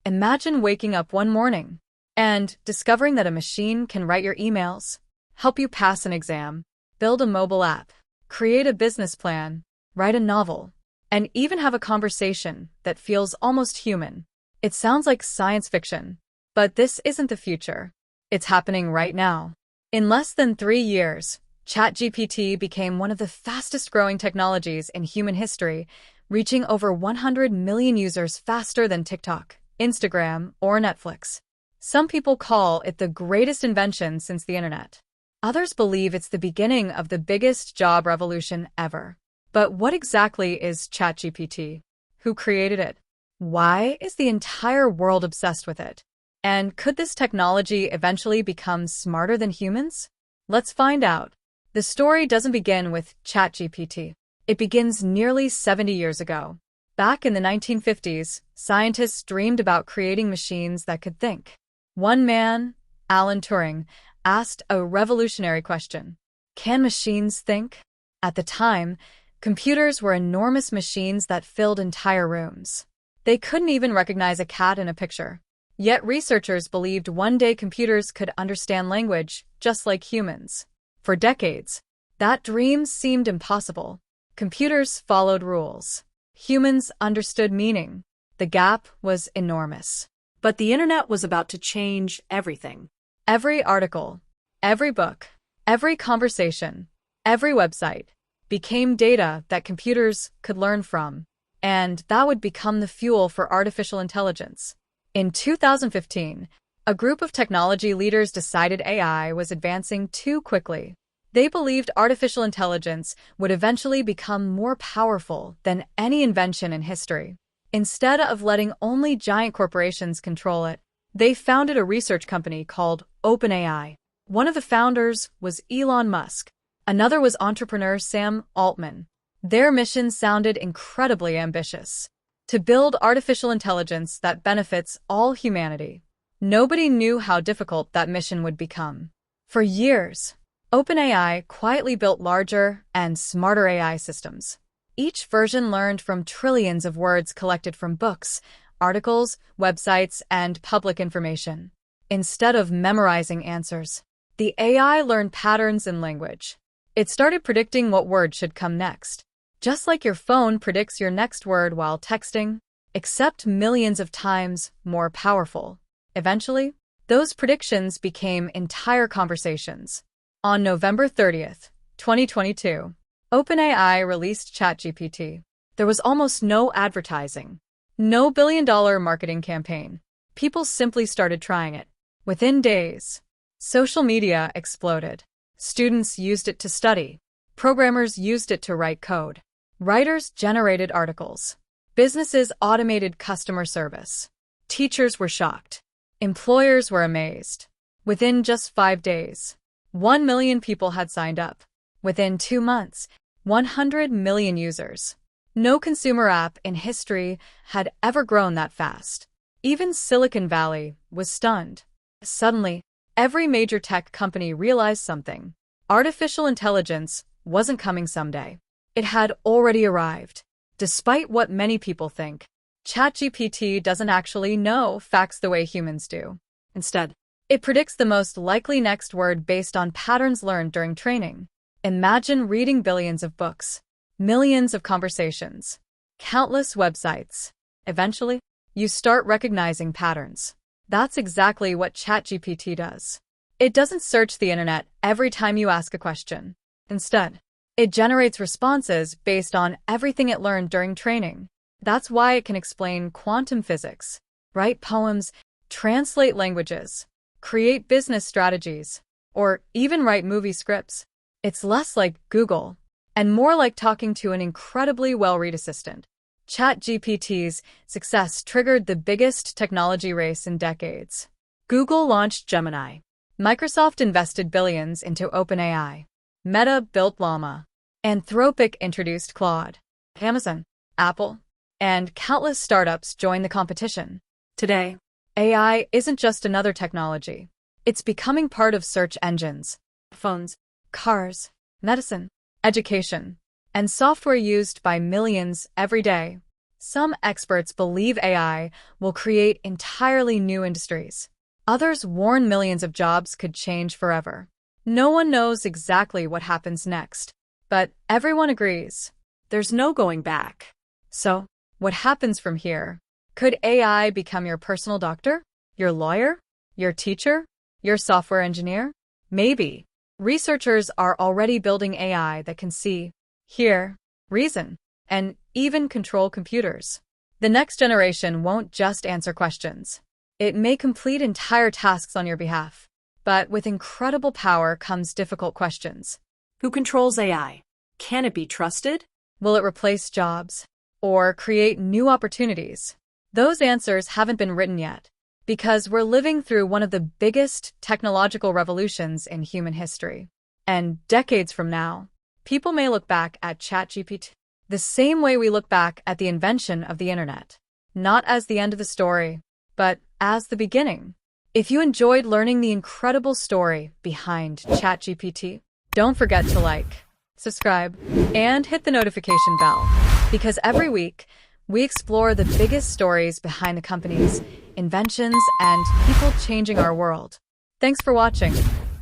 Imagine waking up one morning and discovering that a machine can write your emails, help you pass an exam, build a mobile app, create a business plan, write a novel, and even have a conversation that feels almost human. It sounds like science fiction, but this isn't the future. It's happening right now. In less than 3 years, ChatGPT became one of the fastest-growing technologies in human history, reaching over 100 million users faster than TikTok, Instagram, or Netflix. Some people call it the greatest invention since the internet. Others believe it's the beginning of the biggest job revolution ever. But what exactly is ChatGPT? Who created it? Why is the entire world obsessed with it? And could this technology eventually become smarter than humans? Let's find out. The story doesn't begin with ChatGPT. It begins nearly 70 years ago. Back in the 1950s, scientists dreamed about creating machines that could think. One man, Alan Turing, asked a revolutionary question. Can machines think? At the time, computers were enormous machines that filled entire rooms. They couldn't even recognize a cat in a picture. Yet researchers believed one day computers could understand language, just like humans. For decades, that dream seemed impossible. Computers followed rules. Humans understood meaning. The gap was enormous. But the internet was about to change everything. Every article, every book, every conversation, every website became data that computers could learn from, and that would become the fuel for artificial intelligence. In 2015, a group of technology leaders decided AI was advancing too quickly. They believed artificial intelligence would eventually become more powerful than any invention in history. Instead of letting only giant corporations control it, they founded a research company called OpenAI. One of the founders was Elon Musk. Another was entrepreneur Sam Altman. Their mission sounded incredibly ambitious: to build artificial intelligence that benefits all humanity. Nobody knew how difficult that mission would become. For years, OpenAI quietly built larger and smarter AI systems. Each version learned from trillions of words collected from books, articles, websites, and public information. Instead of memorizing answers, the AI learned patterns in language. It started predicting what word should come next. Just like your phone predicts your next word while texting, except millions of times more powerful. Eventually, those predictions became entire conversations. On November 30th, 2022, OpenAI released ChatGPT. There was almost no advertising, no billion-dollar marketing campaign. People simply started trying it. Within days, social media exploded. Students used it to study. Programmers used it to write code. Writers generated articles. Businesses automated customer service. Teachers were shocked. Employers were amazed. Within just 5 days, 1 million people had signed up. Within 2 months, 100 million users. No consumer app in history had ever grown that fast. Even Silicon Valley was stunned. Suddenly, every major tech company realized something. Artificial intelligence wasn't coming someday. It had already arrived. Despite what many people think, ChatGPT doesn't actually know facts the way humans do. Instead, it predicts the most likely next word based on patterns learned during training. Imagine reading billions of books, millions of conversations, countless websites. Eventually, you start recognizing patterns. That's exactly what ChatGPT does. It doesn't search the internet every time you ask a question. Instead, it generates responses based on everything it learned during training. That's why it can explain quantum physics, write poems, translate languages, create business strategies, or even write movie scripts. It's less like Google and more like talking to an incredibly well-read assistant. ChatGPT's success triggered the biggest technology race in decades. Google launched Gemini. Microsoft invested billions into OpenAI. Meta built Llama. Anthropic introduced Claude. Amazon, Apple, and countless startups joined the competition. Today, AI isn't just another technology. It's becoming part of search engines, phones, cars, medicine, education, and software used by millions every day. Some experts believe AI will create entirely new industries. Others warn millions of jobs could change forever. No one knows exactly what happens next, but everyone agrees. There's no going back. So, what happens from here? Could AI become your personal doctor? Your lawyer? Your teacher? Your software engineer? Maybe. Researchers are already building AI that can see, hear, reason, and even control computers. The next generation won't just answer questions. It may complete entire tasks on your behalf. But with incredible power comes difficult questions. Who controls AI? Can it be trusted? Will it replace jobs? Or create new opportunities? Those answers haven't been written yet, because we're living through one of the biggest technological revolutions in human history. And decades from now, people may look back at ChatGPT the same way we look back at the invention of the internet. Not as the end of the story, but as the beginning. If you enjoyed learning the incredible story behind ChatGPT, don't forget to like, subscribe, and hit the notification bell, because every week we explore the biggest stories behind the companies, inventions, and people changing our world. Thanks for watching,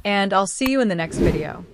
and I'll see you in the next video.